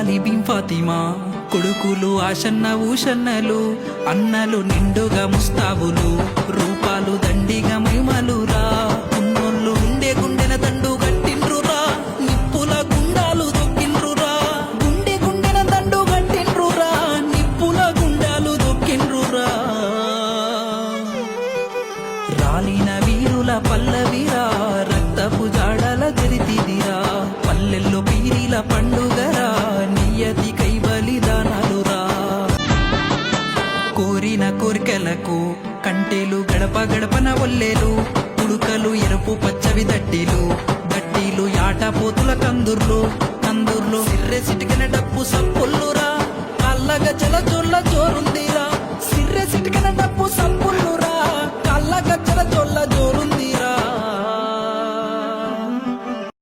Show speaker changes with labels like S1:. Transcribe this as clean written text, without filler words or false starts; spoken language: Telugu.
S1: అలీ బిన్ ఫాతిమా, కొడుకులు ఆషన్న ఊషన్నలు, అన్నలు నిండుగా ముస్తాబులు, రూపాలు దండిగా మైమలురా. ఉన్నోళ్ళు ఉండే గుండెన దండు గట్టిండ్రురా, నిప్పుల గుండాలు దొక్కిండ్రురా. గుండె గుండెన దండు గట్టిండ్రురా, నిప్పుల గుండాలు దొక్కిండ్రురా. రాలిన వీరుల పల్లవిరా, రక్తపు జాడల జరితిదిరా. పల్లెల్లో పీరిల పండుగరా, నియతికై బలిదానాలురా. కోరిన కోరికలకు కంటేలు గడప గడపన ఒల్లేలు, ఉడుకలు ఎరుపు పచ్చవి దట్టిలు, దట్టిలు యాటపోతుల కందుర్లు, కందుర్లు సిర్రె సిటికిన డప్పు సప్పుల్లురా. అల్లగ జల జోర్ల జోరుందిరా, సిర్రె సిటికిన డప్పు